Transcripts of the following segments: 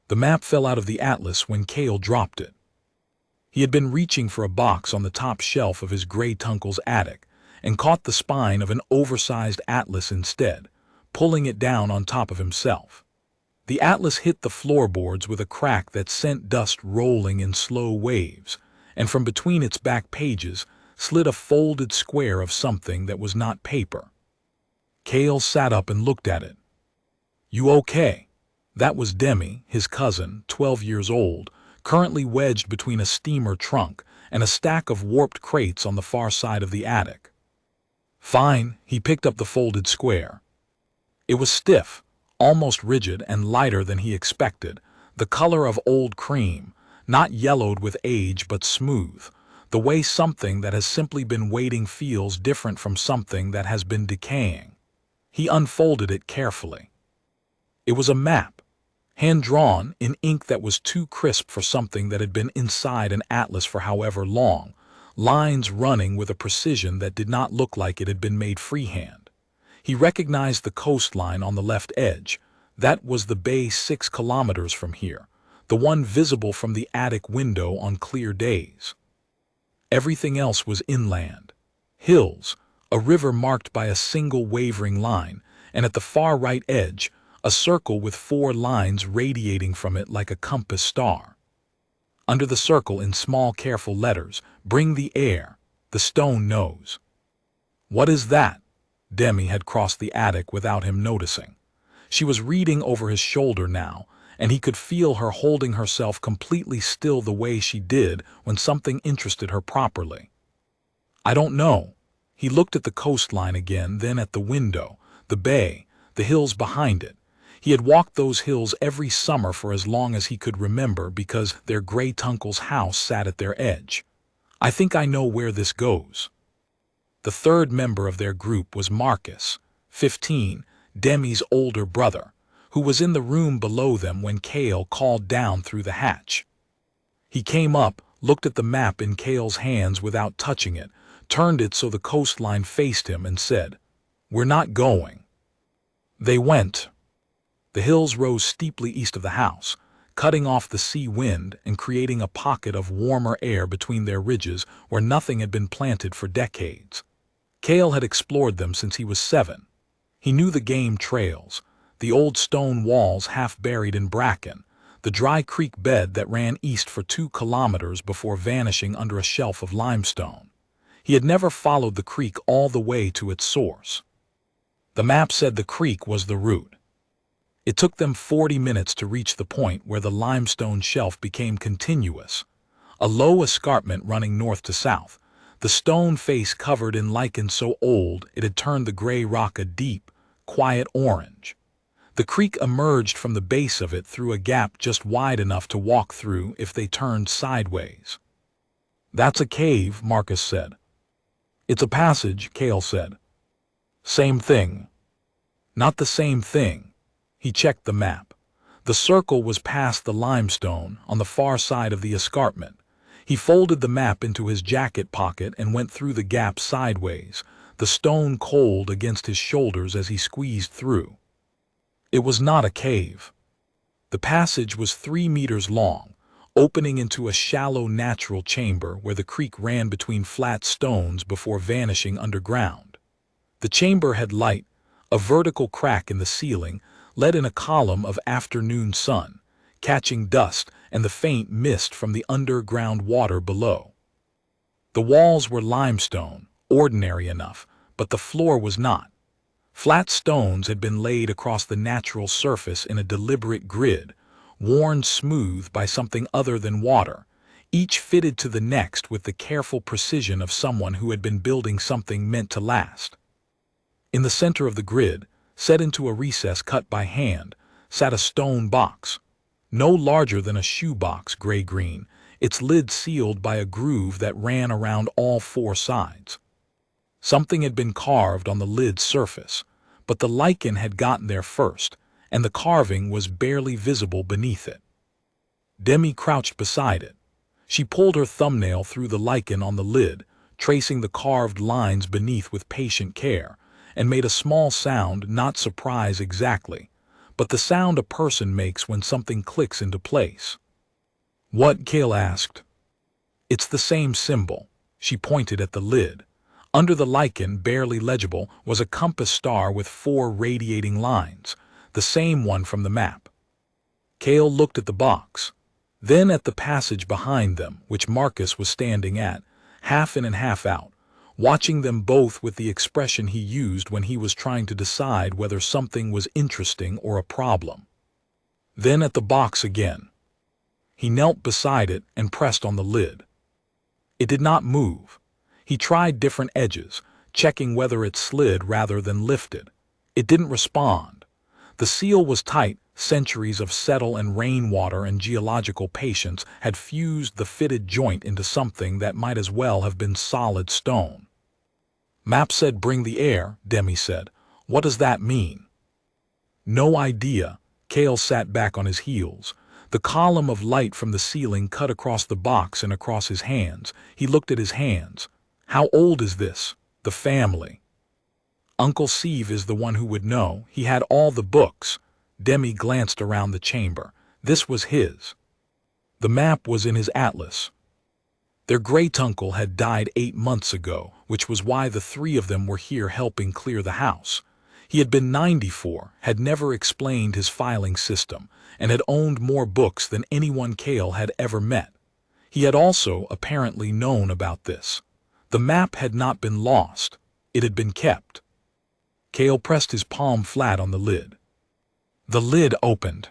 The map fell out of the atlas when Cale dropped it. He had been reaching for a box on the top shelf of his great uncle's attic and caught the spine of an oversized atlas instead, pulling it down on top of himself. The atlas hit the floorboards with a crack that sent dust rolling in slow waves, and from between its back pages slid a folded square of something that was not paper. Cale sat up and looked at it. "You okay?" That was Demi, his cousin, 12 years old, currently wedged between a steamer trunk and a stack of warped crates on the far side of the attic. "Fine." He picked up the folded square. It was stiff, almost rigid and lighter than he expected, the color of old cream, not yellowed with age but smooth, the way something that has simply been waiting feels different from something that has been decaying. He unfolded it carefully. It was a map, hand-drawn in ink that was too crisp for something that had been inside an atlas for however long, lines running with a precision that did not look like it had been made freehand. He recognized the coastline on the left edge. That was the bay 6 kilometers from here, the one visible from the attic window on clear days. Everything else was inland. Hills, a river marked by a single wavering line, and at the far right edge, a circle with 4 lines radiating from it like a compass star. Under the circle in small careful letters, "Bring the air, the stone knows." "What is that?" Demi had crossed the attic without him noticing. She was reading over his shoulder now, and he could feel her holding herself completely still the way she did when something interested her properly. "I don't know." He looked at the coastline again, then at the window, the bay, the hills behind it. He had walked those hills every summer for as long as he could remember because their great-uncle's house sat at their edge. "I think I know where this goes." The third member of their group was Marcus, 15, Demi's older brother, who was in the room below them when Cale called down through the hatch. He came up, looked at the map in Cale's hands without touching it, turned it so the coastline faced him and said, "We're not going." They went. The hills rose steeply east of the house, cutting off the sea wind and creating a pocket of warmer air between their ridges where nothing had been planted for decades. Cale had explored them since he was 7. He knew the game trails, the old stone walls half buried in bracken, the dry creek bed that ran east for 2 kilometers before vanishing under a shelf of limestone. He had never followed the creek all the way to its source. The map said the creek was the route. It took them 40 minutes to reach the point where the limestone shelf became continuous, a low escarpment running north to south, the stone face covered in lichen so old it had turned the gray rock a deep, quiet orange. The creek emerged from the base of it through a gap just wide enough to walk through if they turned sideways. "That's a cave," Marcus said. "It's a passage," Cale said. "Same thing." "Not the same thing." He checked the map. The circle was past the limestone, on the far side of the escarpment. He folded the map into his jacket pocket and went through the gap sideways, the stone cold against his shoulders as he squeezed through. It was not a cave. The passage was 3 meters long, opening into a shallow natural chamber where the creek ran between flat stones before vanishing underground. The chamber had light, a vertical crack in the ceiling, let in a column of afternoon sun, catching dust and the faint mist from the underground water below. The walls were limestone, ordinary enough, but the floor was not. Flat stones had been laid across the natural surface in a deliberate grid, worn smooth by something other than water, each fitted to the next with the careful precision of someone who had been building something meant to last. In the center of the grid, set into a recess cut by hand, sat a stone box, no larger than a shoebox, gray-green, its lid sealed by a groove that ran around all 4 sides. Something had been carved on the lid's surface, but the lichen had gotten there first, and the carving was barely visible beneath it. Demi crouched beside it. She pulled her thumbnail through the lichen on the lid, tracing the carved lines beneath with patient care, and made a small sound, not surprise exactly, but the sound a person makes when something clicks into place. "What?" Cale asked. "It's the same symbol." She pointed at the lid. Under the lichen, barely legible, was a compass star with 4 radiating lines, the same one from the map. Cale looked at the box, then at the passage behind them, which Marcus was standing at, half in and half out, watching them both with the expression he used when he was trying to decide whether something was interesting or a problem. Then at the box again. He knelt beside it and pressed on the lid. It did not move. He tried different edges, checking whether it slid rather than lifted. It didn't respond. The seal was tight. Centuries of settle and rainwater and geological patience had fused the fitted joint into something that might as well have been solid stone. "Map said bring the air," Demi said. "What does that mean?" "No idea." Cale sat back on his heels. The column of light from the ceiling cut across the box and across his hands. He looked at his hands. "How old is this?" "The family." "Uncle Steve is the one who would know. He had all the books." Demi glanced around the chamber. This was his. The map was in his atlas. Their great-uncle had died 8 months ago, which was why the 3 of them were here helping clear the house. He had been 94, had never explained his filing system, and had owned more books than anyone Cale had ever met. He had also apparently known about this. The map had not been lost. It had been kept. Cale pressed his palm flat on the lid. The lid opened.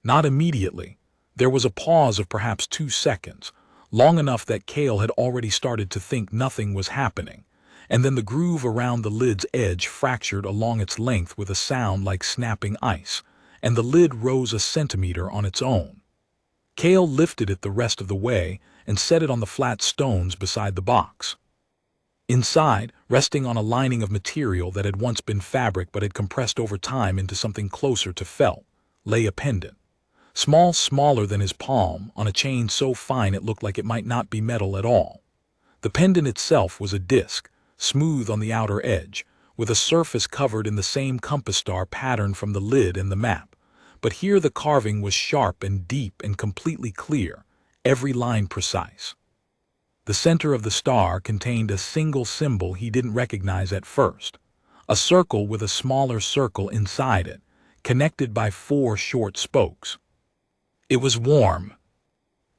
Not immediately. There was a pause of perhaps 2 seconds, long enough that Cale had already started to think nothing was happening, and then the groove around the lid's edge fractured along its length with a sound like snapping ice, and the lid rose a centimeter on its own. Cale lifted it the rest of the way and set it on the flat stones beside the box. Inside, resting on a lining of material that had once been fabric but had compressed over time into something closer to felt, lay a pendant. Smaller than his palm, on a chain so fine it looked like it might not be metal at all. The pendant itself was a disc, smooth on the outer edge, with a surface covered in the same compass star pattern from the lid and the map. But here the carving was sharp and deep and completely clear, every line precise. The center of the star contained a single symbol he didn't recognize at first, a circle with a smaller circle inside it, connected by 4 short spokes. It was warm.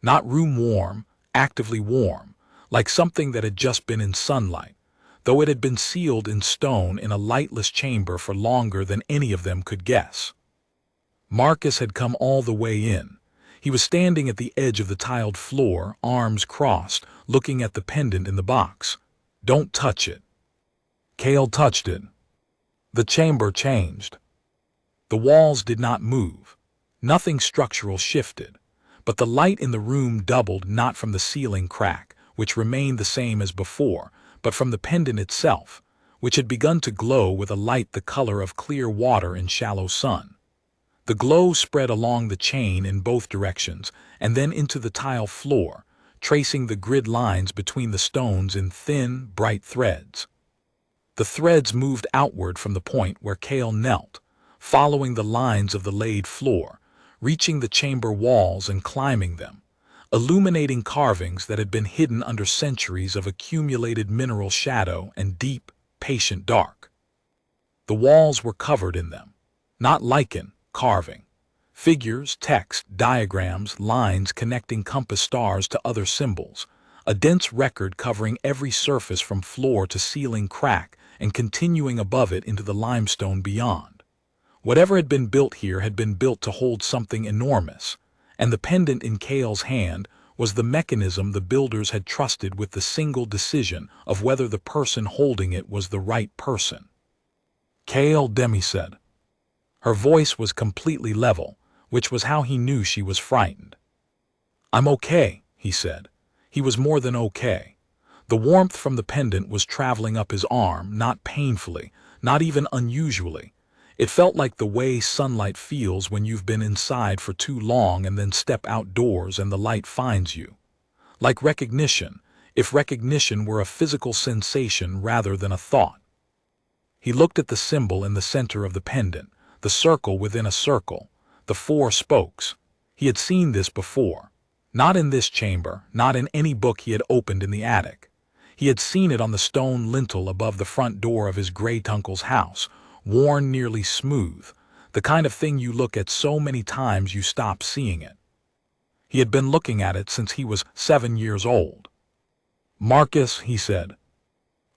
Not room warm, actively warm, like something that had just been in sunlight, though it had been sealed in stone in a lightless chamber for longer than any of them could guess. Marcus had come all the way in. He was standing at the edge of the tiled floor, arms crossed, looking at the pendant in the box. "Don't touch it." Cale touched it. The chamber changed. The walls did not move. Nothing structural shifted. But the light in the room doubled, not from the ceiling crack, which remained the same as before, but from the pendant itself, which had begun to glow with a light the color of clear water in shallow sun. The glow spread along the chain in both directions, and then into the tile floor, tracing the grid lines between the stones in thin, bright threads. The threads moved outward from the point where Cale knelt, following the lines of the laid floor, reaching the chamber walls and climbing them, illuminating carvings that had been hidden under centuries of accumulated mineral shadow and deep, patient dark. The walls were covered in them, not lichen, carving. Figures, text, diagrams, lines connecting compass stars to other symbols, a dense record covering every surface from floor to ceiling crack and continuing above it into the limestone beyond. Whatever had been built here had been built to hold something enormous, and the pendant in Cale's hand was the mechanism the builders had trusted with the single decision of whether the person holding it was the right person. "Cale," Demi said. Her voice was completely level, which was how he knew she was frightened. "I'm okay," he said. He was more than okay. The warmth from the pendant was traveling up his arm, not painfully, not even unusually. It felt like the way sunlight feels when you've been inside for too long and then step outdoors and the light finds you. Like recognition, if recognition were a physical sensation rather than a thought. He looked at the symbol in the center of the pendant, the circle within a circle, the four spokes. He had seen this before. Not in this chamber, not in any book he had opened in the attic. He had seen it on the stone lintel above the front door of his great uncle's house, worn nearly smooth, the kind of thing you look at so many times you stop seeing it. He had been looking at it since he was 7 years old. "Marcus," he said.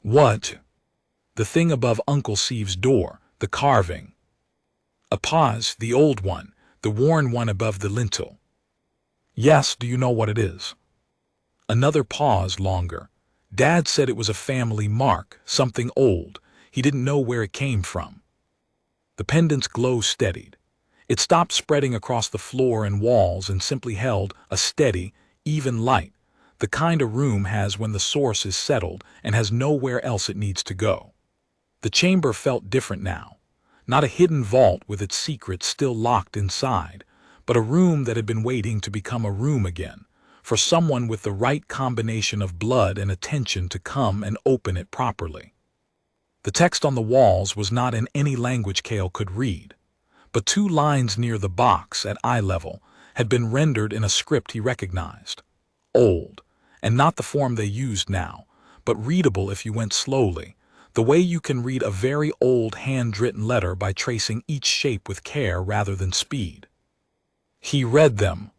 "What?" "The thing above Uncle Steve's door, the carving." A pause, "The old one, the worn one above the lintel." "Yes, do you know what it is?" Another pause, longer. "Dad said it was a family mark, something old. He didn't know where it came from." The pendant's glow steadied. It stopped spreading across the floor and walls and simply held a steady, even light, the kind a room has when the source is settled and has nowhere else it needs to go. The chamber felt different now. Not a hidden vault with its secrets still locked inside, but a room that had been waiting to become a room again, for someone with the right combination of blood and attention to come and open it properly. The text on the walls was not in any language Cale could read, but 2 lines near the box at eye level had been rendered in a script he recognized. Old, and not the form they used now, but readable if you went slowly, the way you can read a very old handwritten letter by tracing each shape with care rather than speed. He read them.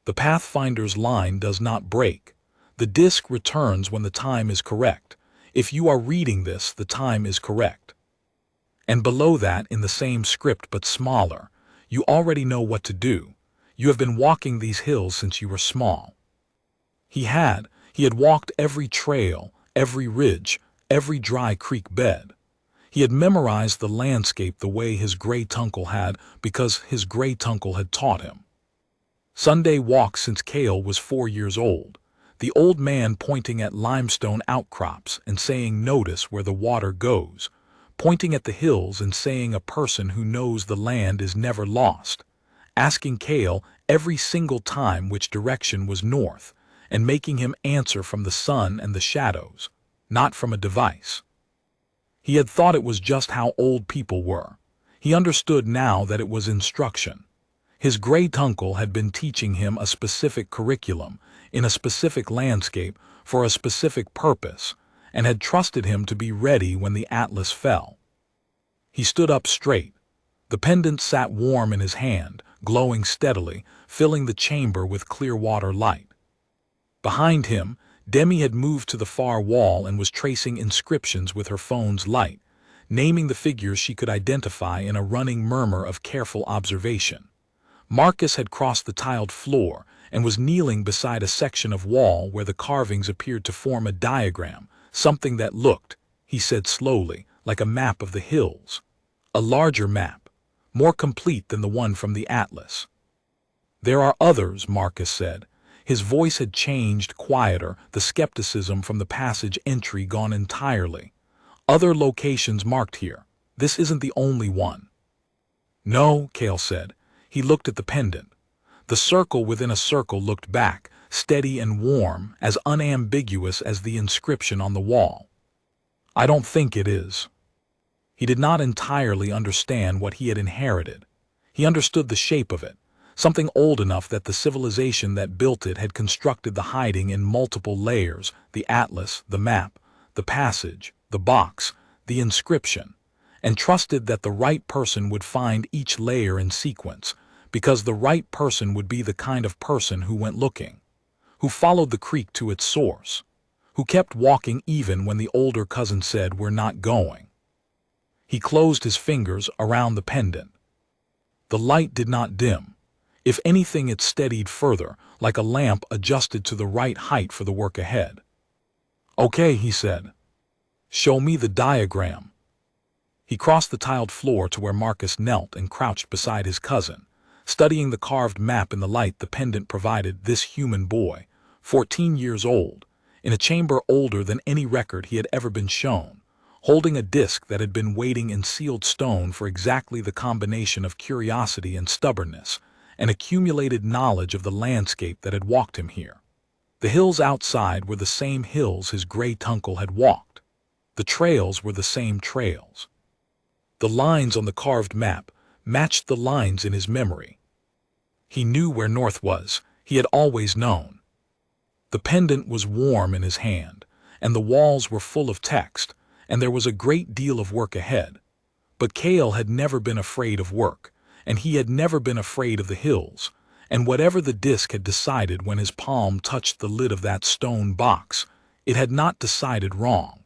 "The Pathfinder's line does not break. The disc returns when the time is correct. If you are reading this, the time is correct." And below that, in the same script but smaller, "You already know what to do. You have been walking these hills since you were small." He had walked every trail, every ridge, every dry creek bed. He had memorized the landscape the way his great-uncle had because his great-uncle had taught him. Sunday walks since Cale was 4 years old, the old man pointing at limestone outcrops and saying, "Notice where the water goes," pointing at the hills and saying, "A person who knows the land is never lost," asking Cale every single time which direction was north, and making him answer from the sun and the shadows, not from a device. He had thought it was just how old people were. He understood now that it was instruction. His great-uncle had been teaching him a specific curriculum, in a specific landscape, for a specific purpose, and had trusted him to be ready when the atlas fell. He stood up straight. The pendant sat warm in his hand, glowing steadily, filling the chamber with clear water light. Behind him, Demi had moved to the far wall and was tracing inscriptions with her phone's light, naming the figures she could identify in a running murmur of careful observation. Marcus had crossed the tiled floor and was kneeling beside a section of wall where the carvings appeared to form a diagram, something that looked, he said slowly, like a map of the hills. A larger map, more complete than the one from the atlas. "There are others," Marcus said. His voice had changed, quieter, the skepticism from the passage entry gone entirely. "Other locations marked here. This isn't the only one." "No," Cale said. He looked at the pendant. The circle within a circle looked back, steady and warm, as unambiguous as the inscription on the wall. "I don't think it is." He did not entirely understand what he had inherited. He understood the shape of it, something old enough that the civilization that built it had constructed the hiding in multiple layers, the atlas, the map, the passage, the box, the inscription, and trusted that the right person would find each layer in sequence, because the right person would be the kind of person who went looking, who followed the creek to its source, who kept walking even when the older cousin said, "We're not going." He closed his fingers around the pendant. The light did not dim. If anything, it steadied further, like a lamp adjusted to the right height for the work ahead. "Okay," he said. "Show me the diagram." He crossed the tiled floor to where Marcus knelt and crouched beside his cousin, studying the carved map in the light the pendant provided. This human boy, 14 years old, in a chamber older than any record he had ever been shown, holding a disc that had been waiting in sealed stone for exactly the combination of curiosity and stubbornness, and accumulated knowledge of the landscape that had walked him here. The hills outside were the same hills his great-uncle had walked. The trails were the same trails. The lines on the carved map, matched the lines in his memory. He knew where north was. He had always known. The pendant was warm in his hand, and the walls were full of text, and there was a great deal of work ahead. But Cale had never been afraid of work, and he had never been afraid of the hills, and whatever the disc had decided when his palm touched the lid of that stone box, it had not decided wrong.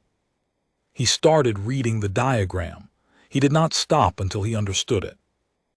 He started reading the diagram. He did not stop until he understood it.